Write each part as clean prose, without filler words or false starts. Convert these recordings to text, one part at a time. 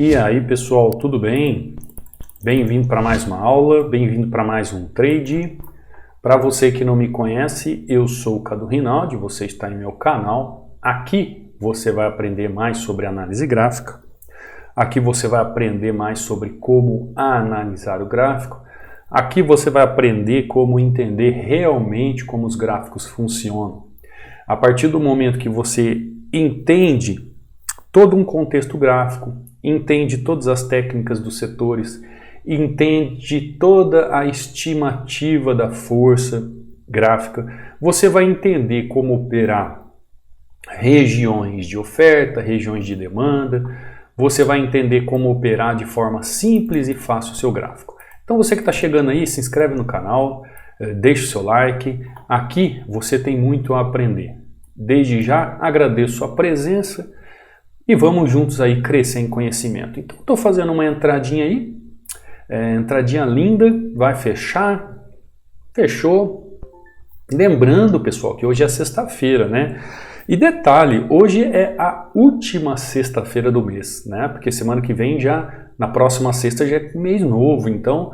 E aí pessoal, tudo bem? Bem-vindo para mais uma aula, bem-vindo para mais um trade. Para você que não me conhece, eu sou o Cadu Rinaldi, você está em meu canal. Aqui você vai aprender mais sobre análise gráfica. Aqui você vai aprender mais sobre como analisar o gráfico. Aqui você vai aprender como entender realmente como os gráficos funcionam. A partir do momento que você entende todo um contexto gráfico, entende todas as técnicas dos setores, entende toda a estimativa da força gráfica, você vai entender como operar regiões de oferta, regiões de demanda, você vai entender como operar de forma simples e fácil o seu gráfico. Então você que está chegando aí, se inscreve no canal, deixa o seu like, aqui você tem muito a aprender. Desde já agradeço a presença e vamos juntos aí crescer em conhecimento. Então estou fazendo uma entradinha aí, entradinha linda, vai fechar, fechou. Lembrando pessoal que hoje é sexta-feira, né? E detalhe, hoje é a última sexta-feira do mês, né? Porque semana que vem já, na próxima sexta já é mês novo, então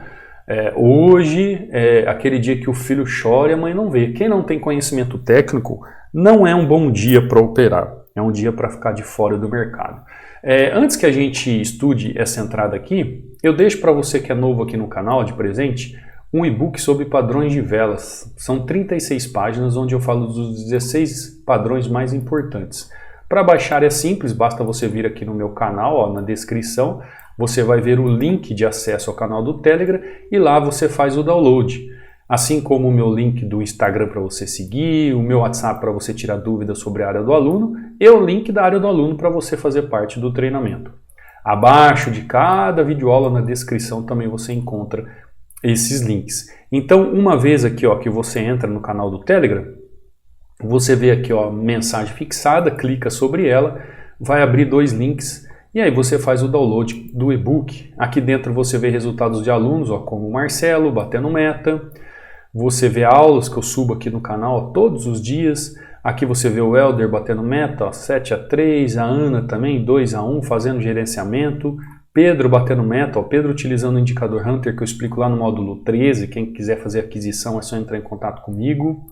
hoje é aquele dia que o filho chora e a mãe não vê. Quem não tem conhecimento técnico não é um bom dia para operar, é um dia para ficar de fora do mercado. Antes que a gente estude essa entrada aqui, eu deixo para você que é novo aqui no canal de presente um e-book sobre padrões de velas. São 36 páginas onde eu falo dos 16 padrões mais importantes. Para baixar é simples, basta você vir aqui no meu canal, ó, na descrição, você vai ver o link de acesso ao canal do Telegram e lá você faz o download. Assim como o meu link do Instagram para você seguir, o meu WhatsApp para você tirar dúvidas sobre a área do aluno e o link da área do aluno para você fazer parte do treinamento. Abaixo de cada videoaula na descrição também você encontra esses links. Então, uma vez aqui ó, que você entra no canal do Telegram, você vê aqui ó, mensagem fixada, clica sobre ela, vai abrir dois links e aí você faz o download do e-book. Aqui dentro você vê resultados de alunos, ó, como o Marcelo, batendo meta. Você vê aulas que eu subo aqui no canal ó, todos os dias. Aqui você vê o Helder batendo meta, ó, 7-3, a Ana também 2-1, fazendo gerenciamento. Pedro batendo meta, ó, Pedro utilizando o indicador Hunter que eu explico lá no módulo 13. Quem quiser fazer aquisição é só entrar em contato comigo.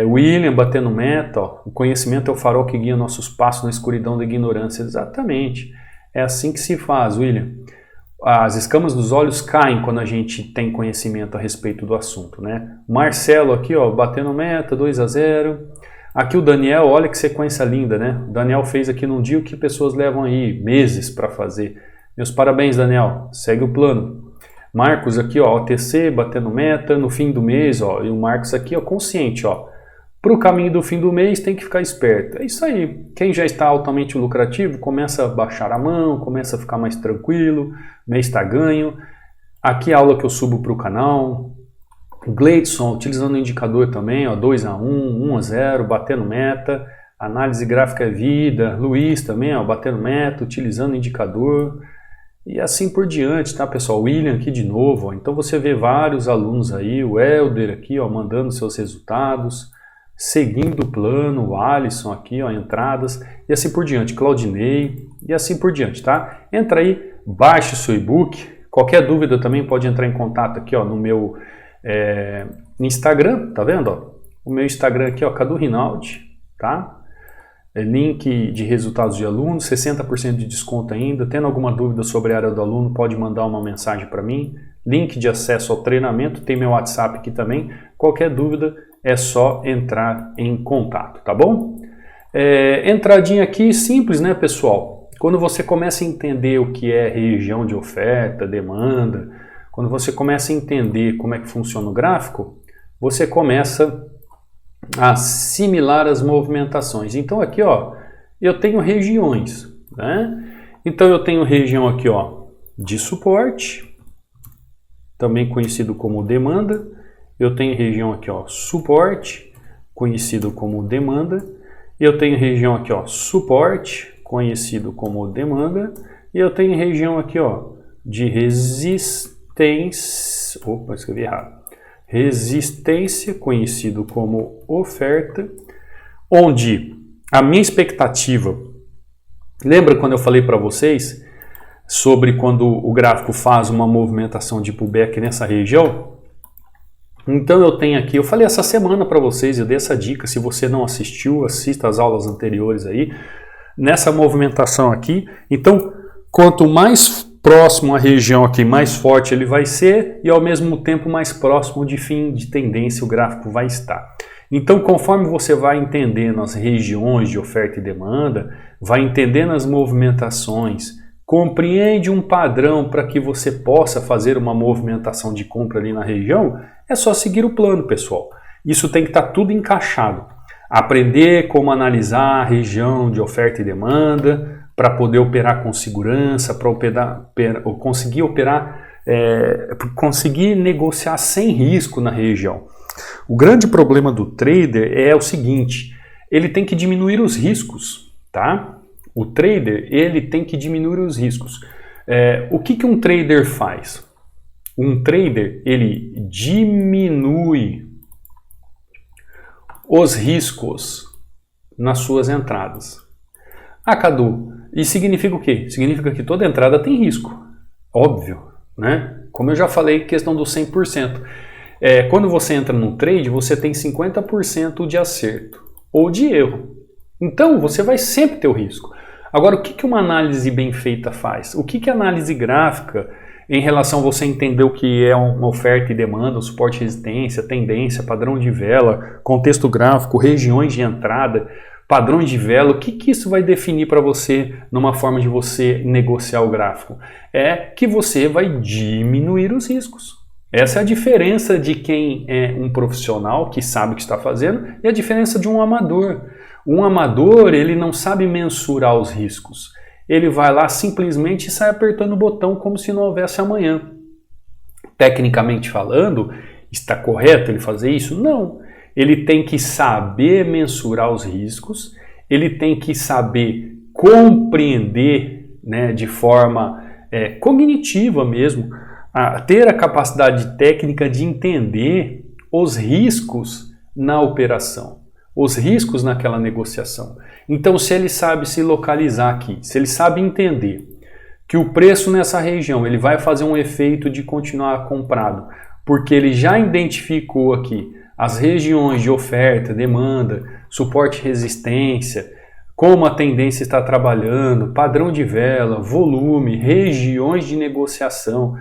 William batendo meta, ó, o conhecimento é o farol que guia nossos passos na escuridão da ignorância. Exatamente, é assim que se faz, William. As escamas dos olhos caem quando a gente tem conhecimento a respeito do assunto, né? Marcelo aqui, ó, batendo meta, 2-0. Aqui o Daniel, olha que sequência linda, né? O Daniel fez aqui num dia o que pessoas levam aí meses para fazer. Meus parabéns, Daniel. Segue o plano. Marcos aqui, ó, OTC, batendo meta no fim do mês, ó. E o Marcos aqui, ó, consciente, ó. Para o caminho do fim do mês tem que ficar esperto. É isso aí. Quem já está altamente lucrativo começa a baixar a mão, começa a ficar mais tranquilo, mês está ganho. Aqui a aula que eu subo para o canal. Gleidson, utilizando o indicador também, ó, 2-1, 1-0, batendo meta. Análise gráfica é vida. Luiz também, ó, batendo meta, utilizando o indicador. E assim por diante, tá, pessoal? William aqui de novo, ó. Então você vê vários alunos aí, o Helder aqui, ó, mandando seus resultados, seguindo o plano, o Alisson aqui, ó, entradas, e assim por diante, Claudinei, e assim por diante, tá? Entra aí, baixe o seu e-book. Qualquer dúvida também pode entrar em contato aqui, ó, no meu Instagram, tá vendo? Ó? O meu Instagram aqui, ó, Cadu Rinaldi, tá? Link de resultados de alunos, 60% de desconto ainda. Tendo alguma dúvida sobre a área do aluno, pode mandar uma mensagem para mim. Link de acesso ao treinamento, tem meu WhatsApp aqui também. Qualquer dúvida é só entrar em contato, tá bom? Entradinha aqui simples, né, pessoal? Quando você começa a entender o que é região de oferta, demanda, quando você começa a entender como é que funciona o gráfico, você começa a assimilar as movimentações. Então aqui, ó, eu tenho regiões, né? Então eu tenho região aqui, ó, de suporte, também conhecido como demanda. Eu tenho região aqui, ó, suporte, conhecido como demanda. Eu tenho região aqui, ó, suporte, conhecido como demanda. E eu tenho região aqui, ó, de resistência. Opa, escrevi errado. Resistência, conhecido como oferta, onde a minha expectativa, lembra quando eu falei para vocês sobre quando o gráfico faz uma movimentação de pullback nessa região. Então eu tenho aqui, eu falei essa semana para vocês, eu dei essa dica, se você não assistiu, assista as aulas anteriores aí, nessa movimentação aqui. Então, quanto mais próximo à região aqui, mais forte ele vai ser e ao mesmo tempo mais próximo de fim de tendência o gráfico vai estar. Então, conforme você vai entendendo as regiões de oferta e demanda, vai entendendo as movimentações, compreende um padrão para que você possa fazer uma movimentação de compra ali na região, é só seguir o plano, pessoal. Isso tem que estar tudo encaixado. Aprender como analisar a região de oferta e demanda para poder operar com segurança, para conseguir negociar sem risco na região. O grande problema do trader é o seguinte, ele tem que diminuir os riscos, tá? O trader, ele tem que diminuir os riscos. O que um trader faz? Um trader, ele diminui os riscos nas suas entradas. Ah, Cadu, isso significa o quê? Significa que toda entrada tem risco. Óbvio, né? Como eu já falei, questão do 100%. Quando você entra no trade, você tem 50% de acerto ou de erro. Então, você vai sempre ter o risco. Agora, o que uma análise bem feita faz? O que a análise gráfica, em relação a você entender o que é uma oferta e demanda, suporte e resistência, tendência, padrão de vela, contexto gráfico, regiões de entrada, padrões de vela, o que isso vai definir para você numa forma de você negociar o gráfico? É que você vai diminuir os riscos. Essa é a diferença de quem é um profissional que sabe o que está fazendo e a diferença de um amador. Um amador, ele não sabe mensurar os riscos. Ele vai lá simplesmente e sai apertando o botão como se não houvesse amanhã. Tecnicamente falando, está correto ele fazer isso? Não. Ele tem que saber mensurar os riscos, ele tem que saber compreender, né, de forma cognitiva mesmo, ter a capacidade técnica de entender os riscos na operação, os riscos naquela negociação. Então, se ele sabe se localizar aqui, se ele sabe entender que o preço nessa região ele vai fazer um efeito de continuar comprado, porque ele já identificou aqui as regiões de oferta, demanda, suporte e resistência, como a tendência está trabalhando, padrão de vela, volume, regiões de negociação.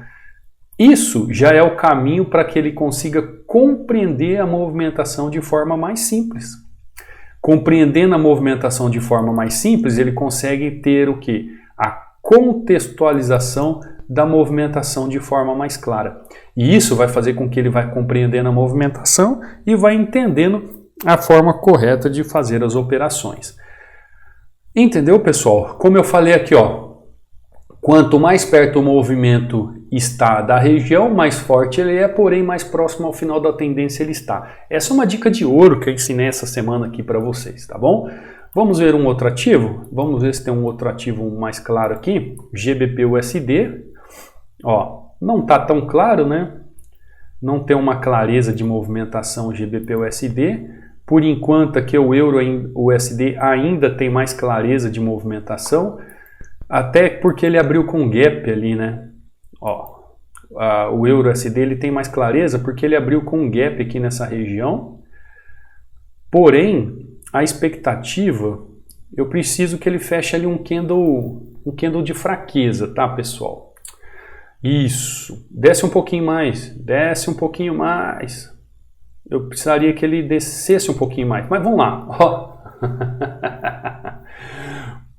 Isso já é o caminho para que ele consiga compreender a movimentação de forma mais simples. Compreendendo a movimentação de forma mais simples, ele consegue ter o quê? A contextualização da movimentação de forma mais clara. E isso vai fazer com que ele vai compreendendo a movimentação e vai entendendo a forma correta de fazer as operações. Entendeu, pessoal? Como eu falei aqui, ó, quanto mais perto o movimento está da região, mais forte ele é, porém mais próximo ao final da tendência ele está. Essa é uma dica de ouro que eu ensinei essa semana aqui para vocês, tá bom? Vamos ver um outro ativo? Vamos ver se tem um outro ativo mais claro aqui. GBP/USD. Ó, não está tão claro, né? Não tem uma clareza de movimentação GBP/USD. Por enquanto aqui o Euro/USD ainda tem mais clareza de movimentação, até porque ele abriu com gap ali, né? Ó, o Euro/USD ele tem mais clareza porque ele abriu com um gap aqui nessa região. Porém, a expectativa, eu preciso que ele feche ali um candle de fraqueza, tá, pessoal? Isso, desce um pouquinho mais, desce um pouquinho mais. Eu precisaria que ele descesse um pouquinho mais, mas vamos lá. Ó.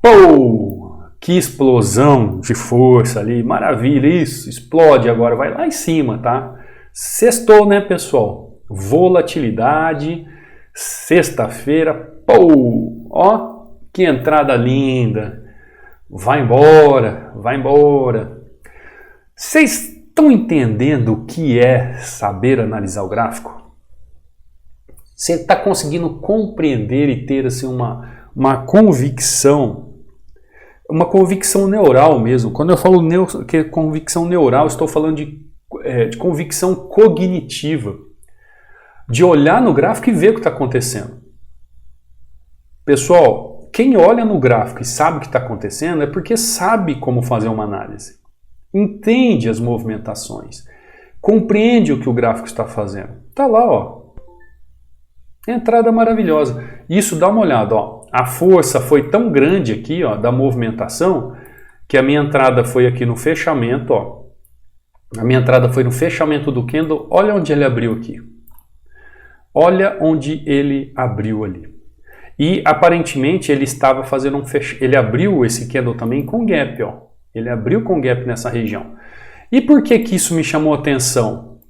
Pô, que explosão de força ali, maravilha, isso, explode agora, vai lá em cima, tá? Sextou, né, pessoal? Volatilidade, sexta-feira, pô, ó, que entrada linda. Vai embora, vai embora. Vocês estão entendendo o que é saber analisar o gráfico? Você está conseguindo compreender e ter assim, uma convicção neural mesmo. Quando eu falo que é convicção neural, estou falando de convicção cognitiva. De olhar no gráfico e ver o que está acontecendo. Pessoal, quem olha no gráfico e sabe o que está acontecendo é porque sabe como fazer uma análise. Entende as movimentações. Compreende o que o gráfico está fazendo. Está lá, ó. Entrada maravilhosa. Isso, dá uma olhada, ó. A força foi tão grande aqui, ó, da movimentação, que a minha entrada foi aqui no fechamento, ó. A minha entrada foi no fechamento do candle. Olha onde ele abriu aqui. Olha onde ele abriu ali. E aparentemente ele estava fazendo ele abriu esse candle também com gap, ó. Ele abriu com gap nessa região. E por que que isso me chamou a atenção?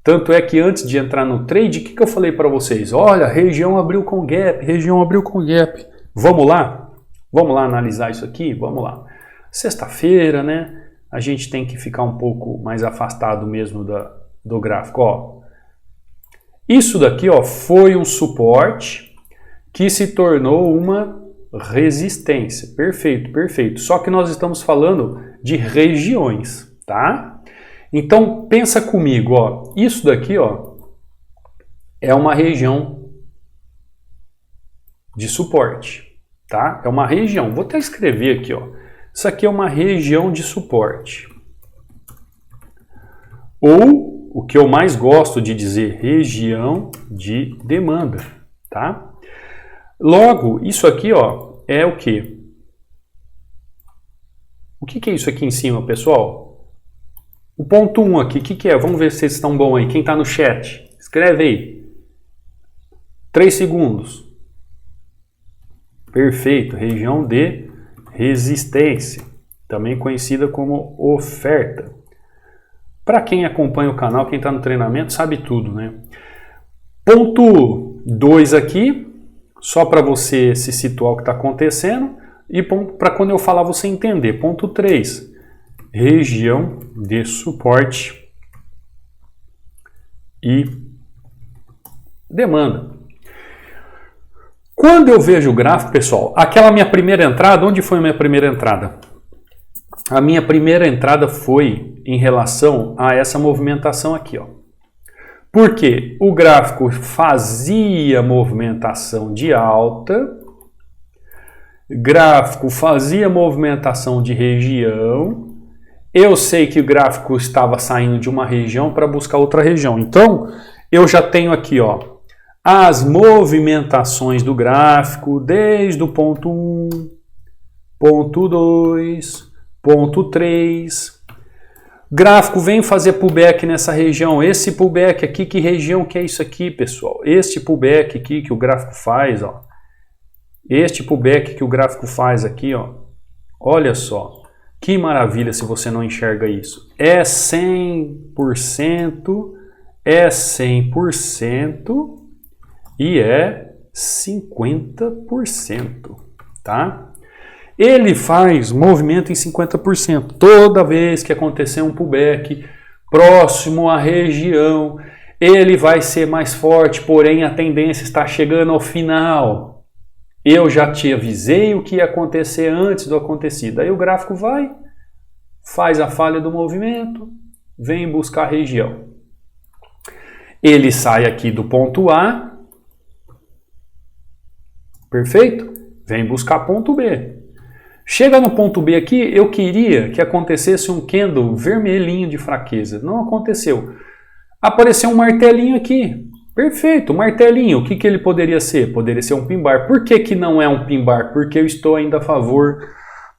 Tanto é que antes de entrar no trade, o que que eu falei para vocês? Olha, região abriu com gap, região abriu com gap. Vamos lá? Vamos lá analisar isso aqui? Vamos lá. Sexta-feira, né? A gente tem que ficar um pouco mais afastado mesmo do gráfico, ó. Isso daqui, ó, foi um suporte que se tornou uma resistência. Perfeito, perfeito. Só que nós estamos falando de regiões, tá? Então, pensa comigo, ó. Isso daqui, ó, é uma região de suporte, tá? É uma região. Vou até escrever aqui, ó. Isso aqui é uma região de suporte. Ou, o que eu mais gosto de dizer, região de demanda, tá? Logo, isso aqui, ó, é o quê? O que que é isso aqui em cima, pessoal? O ponto 1 aqui, o que que é? Vamos ver se vocês estão bons aí. Quem está no chat, escreve aí. 3 segundos. Perfeito. Região de resistência, também conhecida como oferta. Para quem acompanha o canal, quem está no treinamento, sabe tudo, né? Ponto 2 aqui, só para você se situar o que está acontecendo, e para quando eu falar você entender. Ponto 3, região de suporte e demanda. Quando eu vejo o gráfico, pessoal, aquela minha primeira entrada, onde foi a minha primeira entrada? A minha primeira entrada foi em relação a essa movimentação aqui, ó. Porque o gráfico fazia movimentação de alta, gráfico fazia movimentação de região, eu sei que o gráfico estava saindo de uma região para buscar outra região. Então, eu já tenho aqui, ó, as movimentações do gráfico desde o ponto 1, ponto 2, ponto 3. Gráfico vem fazer pullback nessa região. Esse pullback aqui, que região que é isso aqui, pessoal? Este pullback aqui que o gráfico faz, ó. Este pullback que o gráfico faz aqui, ó. Olha só. Que maravilha se você não enxerga isso. É 100%, é 100% e é 50%, tá? Ele faz movimento em 50%. Toda vez que acontecer um pullback próximo à região, ele vai ser mais forte, porém a tendência está chegando ao final. Eu já te avisei o que ia acontecer antes do acontecido. Aí o gráfico vai, faz a falha do movimento, vem buscar a região. Ele sai aqui do ponto A, perfeito? Vem buscar ponto B. Chega no ponto B aqui, eu queria que acontecesse um candle vermelhinho de fraqueza. Não aconteceu. Apareceu um martelinho aqui. Perfeito, um martelinho. O que que ele poderia ser? Poderia ser um pin bar. Por que que não é um pin bar? Porque eu estou ainda a favor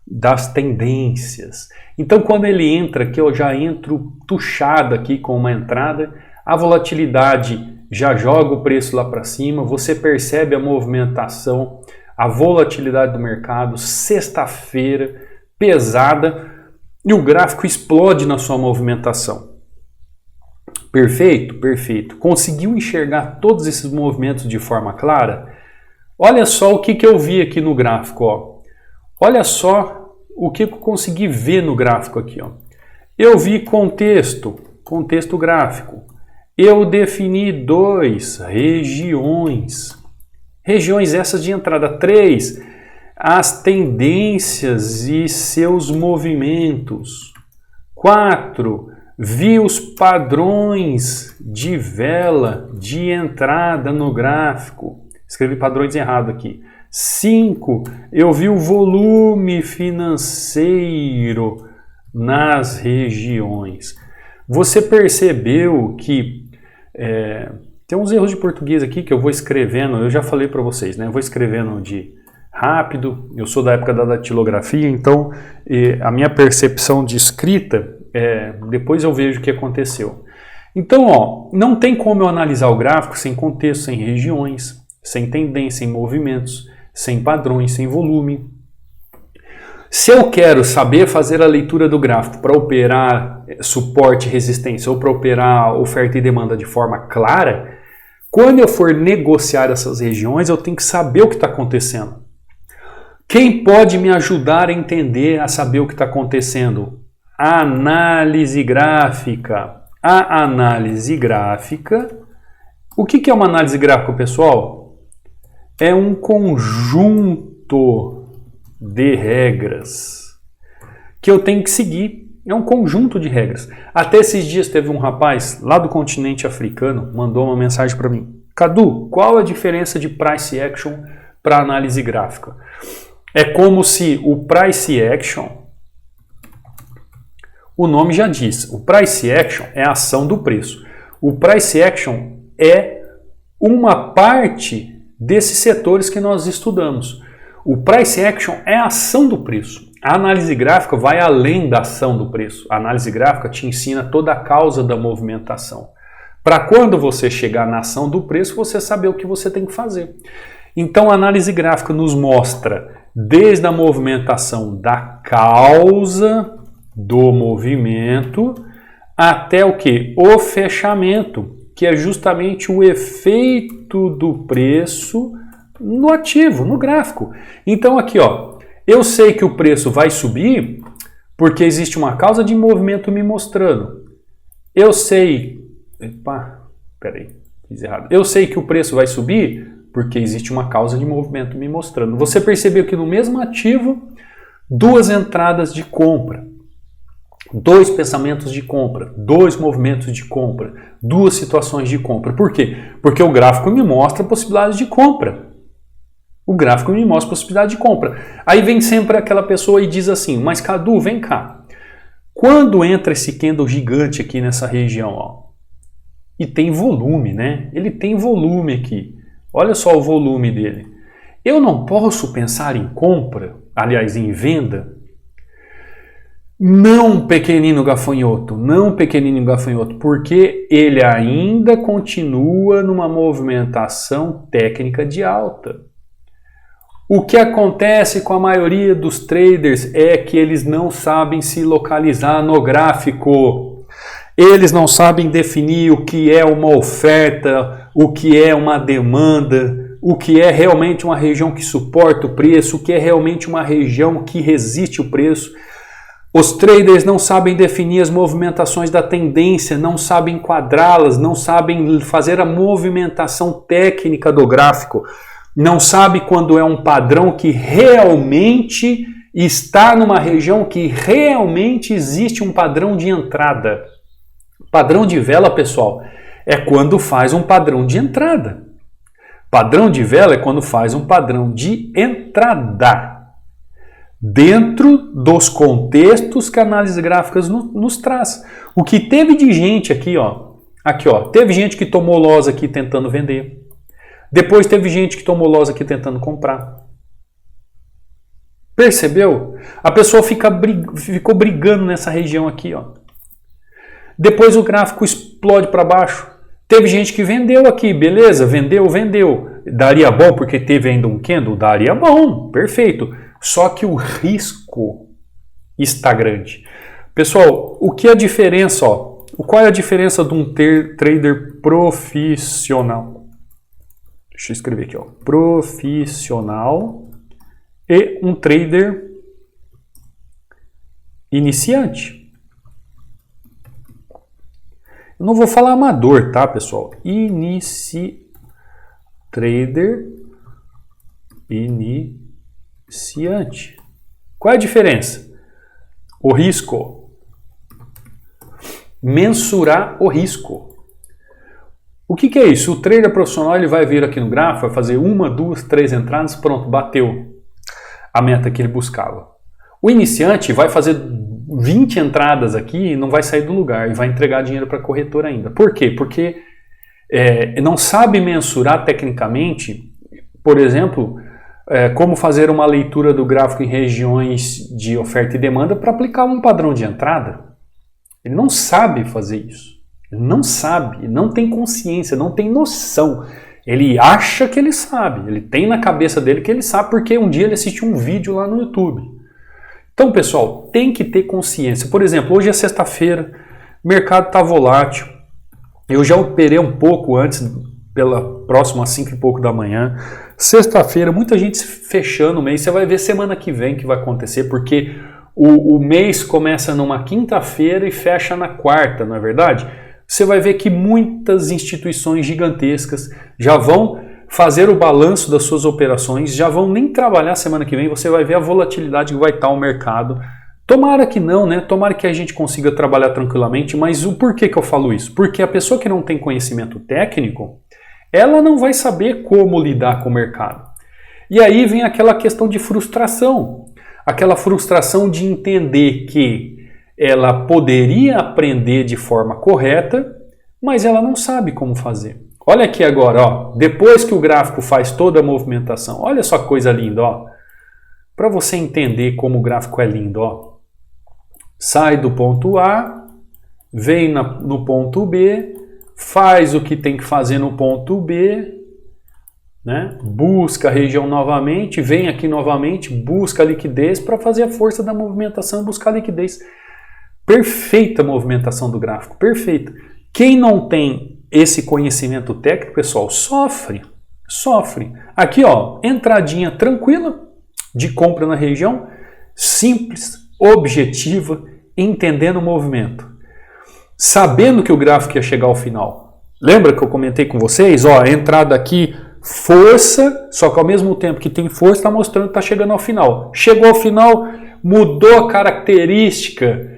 das tendências. Então, quando ele entra aqui, eu já entro tuchado aqui com uma entrada. A volatilidade já joga o preço lá para cima. Você percebe a movimentação, a volatilidade do mercado, sexta-feira, pesada, e o gráfico explode na sua movimentação. Perfeito? Perfeito. Conseguiu enxergar todos esses movimentos de forma clara? Olha só o que eu vi aqui no gráfico, ó. Olha só o que eu consegui ver no gráfico aqui, ó. Eu vi contexto gráfico. Eu defini 2 regiões. Regiões essas de entrada. 3, as tendências e seus movimentos. 4, vi os padrões de vela de entrada no gráfico. Escrevi padrões errado aqui. 5, eu vi o volume financeiro nas regiões. Você percebeu que tem uns erros de português aqui que eu vou escrevendo, eu já falei para vocês, né? Eu vou escrevendo de rápido, eu sou da época da datilografia, então a minha percepção de escrita, depois eu vejo o que aconteceu. Então, ó, não tem como eu analisar o gráfico sem contexto, sem regiões, sem tendência, sem movimentos, sem padrões, sem volume. Se eu quero saber fazer a leitura do gráfico para operar suporte e resistência ou para operar oferta e demanda de forma clara, quando eu for negociar essas regiões, eu tenho que saber o que está acontecendo. Quem pode me ajudar a entender, a saber o que está acontecendo? A análise gráfica. A análise gráfica. O que é uma análise gráfica, pessoal? É um conjunto de regras que eu tenho que seguir. É um conjunto de regras. Até esses dias teve um rapaz lá do continente africano, mandou uma mensagem para mim. Cadu, qual a diferença de price action para análise gráfica? É como se o price action, o nome já diz, o price action é a ação do preço. O price action é uma parte desses setores que nós estudamos. O price action é a ação do preço. A análise gráfica vai além da ação do preço. A análise gráfica te ensina toda a causa da movimentação. Para quando você chegar na ação do preço, você saber o que você tem que fazer. Então a análise gráfica nos mostra desde a movimentação da causa do movimento até o que? O fechamento, que é justamente o efeito do preço no ativo, no gráfico. Então aqui, ó, eu sei que o preço vai subir porque existe uma causa de movimento me mostrando. Eu sei... peraí, fiz errado. Eu sei que o preço vai subir porque existe uma causa de movimento me mostrando. Você percebeu que no mesmo ativo, duas entradas de compra, dois pensamentos de compra, dois movimentos de compra, duas situações de compra. Por quê? Porque o gráfico me mostra possibilidades de compra. O gráfico me mostra possibilidade de compra. Aí vem sempre aquela pessoa e diz assim, mas Cadu, vem cá. Quando entra esse candle gigante aqui nessa região, ó, e tem volume, né? Ele tem volume aqui. Olha só o volume dele. Eu não posso pensar em compra, aliás, em venda? Não, pequenino gafanhoto, porque ele ainda continua numa movimentação técnica de alta. O que acontece com a maioria dos traders é que eles não sabem se localizar no gráfico. Eles não sabem definir o que é uma oferta, o que é uma demanda, o que é realmente uma região que suporta o preço, o que é realmente uma região que resiste o preço. Os traders não sabem definir as movimentações da tendência, não sabem enquadrá-las, não sabem fazer a movimentação técnica do gráfico, não sabem quando é um padrão que realmente está numa região que realmente existe um padrão de entrada. Padrão de vela, pessoal, é quando faz um padrão de entrada. Padrão de vela é quando faz um padrão de entrada. Dentro dos contextos que a análise gráfica nos traz. O que teve de gente aqui, ó, teve gente que tomou loss aqui tentando vender. Depois teve gente que tomou loss aqui tentando comprar. Percebeu? A pessoa ficou brigando nessa região aqui, ó. Depois o gráfico explode para baixo. Teve gente que vendeu aqui, beleza? Vendeu. Daria bom porque teve ainda um candle? Daria bom, perfeito. Só que o risco está grande. Pessoal, o que é a diferença? Ó? Qual é a diferença de um trader profissional? Deixa eu escrever aqui, ó. Profissional e um trader iniciante. Eu não vou falar amador, tá, pessoal? Trader iniciante. Qual é a diferença? O risco. Mensurar o risco. O que é isso? O trader profissional ele vai vir aqui no gráfico, vai fazer 1, 2, 3 entradas, pronto, bateu a meta que ele buscava. O iniciante vai fazer 20 entradas aqui e não vai sair do lugar e vai entregar dinheiro para a corretora ainda. Por quê? Porque não sabe mensurar tecnicamente, por exemplo, como fazer uma leitura do gráfico em regiões de oferta e demanda para aplicar um padrão de entrada. Ele não sabe fazer isso. Ele não sabe, não tem consciência, não tem noção. Ele acha que ele sabe, ele tem na cabeça dele que ele sabe porque um dia ele assistiu um vídeo lá no YouTube. Então, pessoal, tem que ter consciência. Por exemplo, hoje é sexta-feira, o mercado está volátil. Eu já operei um pouco antes, pela próxima às 5 e pouco da manhã. Sexta-feira, muita gente fechando o mês. Você vai ver semana que vem que vai acontecer, porque o mês começa numa quinta-feira e fecha na quarta, não é verdade? Você vai ver que muitas instituições gigantescas já vão fazer o balanço das suas operações, já vão nem trabalhar semana que vem, você vai ver a volatilidade que vai estar o mercado. Tomara que não, né? Tomara que a gente consiga trabalhar tranquilamente, mas o porquê que eu falo isso? Porque a pessoa que não tem conhecimento técnico, ela não vai saber como lidar com o mercado. E aí vem aquela questão de frustração, aquela frustração de entender que ela poderia aprender de forma correta, mas ela não sabe como fazer. Olha aqui agora, ó, depois que o gráfico faz toda a movimentação, olha só que coisa linda, ó. Para você entender como o gráfico é lindo, ó. Sai do ponto A, vem no ponto B, faz o que tem que fazer no ponto B, né? Busca a região novamente, vem aqui novamente, busca a liquidez para fazer a força da movimentação e buscar a liquidez. Perfeita a movimentação do gráfico, perfeita. Quem não tem esse conhecimento técnico, pessoal, sofre. Aqui, ó, entradinha tranquila de compra na região, simples, objetiva, entendendo o movimento. Sabendo que o gráfico ia chegar ao final. Lembra que eu comentei com vocês? Ó, a entrada aqui, força, só que ao mesmo tempo que tem força, está mostrando que está chegando ao final. Chegou ao final, mudou a característica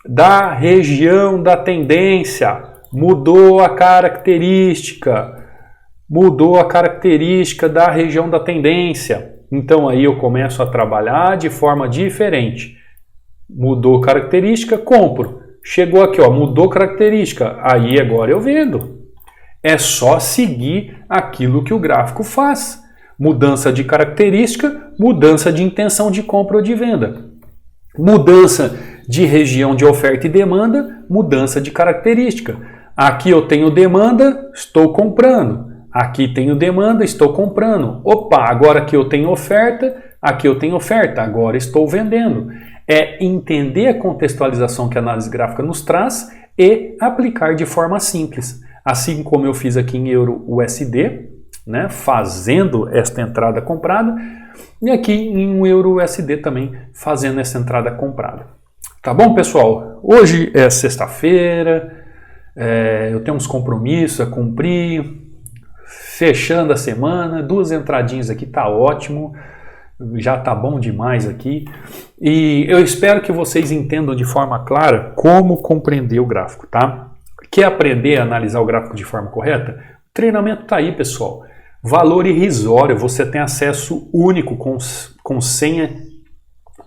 da região da tendência, mudou a característica da região da tendência. Então aí eu começo a trabalhar de forma diferente. Mudou característica, compro. Chegou aqui, ó, mudou característica, aí agora eu vendo. É só seguir aquilo que o gráfico faz. Mudança de característica, mudança de intenção de compra ou de venda. Mudança de região de oferta e demanda, mudança de característica. Aqui eu tenho demanda, estou comprando. Aqui tenho demanda, estou comprando. Opa, agora aqui eu tenho oferta, agora estou vendendo. É entender a contextualização que a análise gráfica nos traz e aplicar de forma simples. Assim como eu fiz aqui em Euro USD, né, fazendo esta entrada comprada, e aqui em um Euro USD também fazendo essa entrada comprada. Tá bom, pessoal? Hoje é sexta-feira, eu tenho uns compromissos a cumprir, fechando a semana, 2 entradinhas aqui, tá ótimo, já tá bom demais aqui. E eu espero que vocês entendam de forma clara como compreender o gráfico, tá? Quer aprender a analisar o gráfico de forma correta? O treinamento tá aí, pessoal. Valor irrisório, você tem acesso único com senha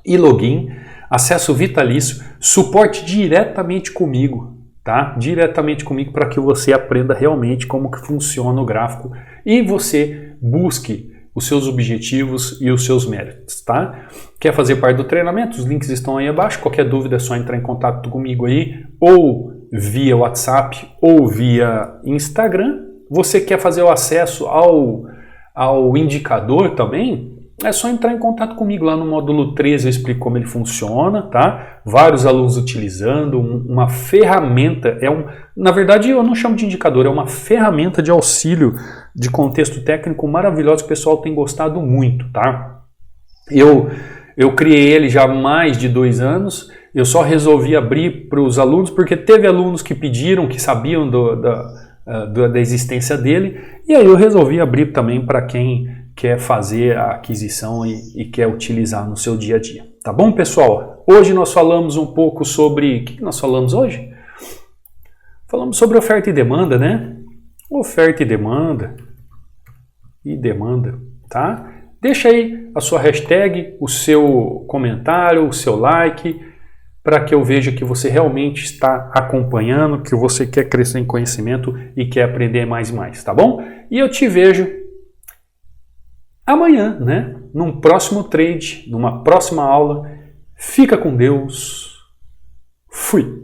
e login, acesso vitalício, suporte diretamente comigo, tá? Diretamente comigo para que você aprenda realmente como que funciona o gráfico e você busque os seus objetivos e os seus méritos, tá? Quer fazer parte do treinamento? Os links estão aí abaixo. Qualquer dúvida é só entrar em contato comigo aí, ou via WhatsApp, ou via Instagram. Você quer fazer o acesso ao indicador também? É só entrar em contato comigo lá no módulo 13, eu explico como ele funciona, tá? Vários alunos utilizando uma ferramenta, na verdade eu não chamo de indicador, é uma ferramenta de auxílio de contexto técnico maravilhosa que o pessoal tem gostado muito, tá? Eu criei ele já há mais de 2 anos, eu só resolvi abrir para os alunos porque teve alunos que pediram, que sabiam da existência dele, e aí eu resolvi abrir também para quem quer fazer a aquisição e quer utilizar no seu dia a dia. Tá bom, pessoal? Hoje nós falamos um pouco sobre... O que nós falamos hoje? Falamos sobre oferta e demanda, né? Oferta e demanda, tá? Deixa aí a sua hashtag, o seu comentário, o seu like, para que eu veja que você realmente está acompanhando, que você quer crescer em conhecimento e quer aprender mais e mais, tá bom? E eu te vejo amanhã, né? Num próximo trade, numa próxima aula. Fica com Deus. Fui!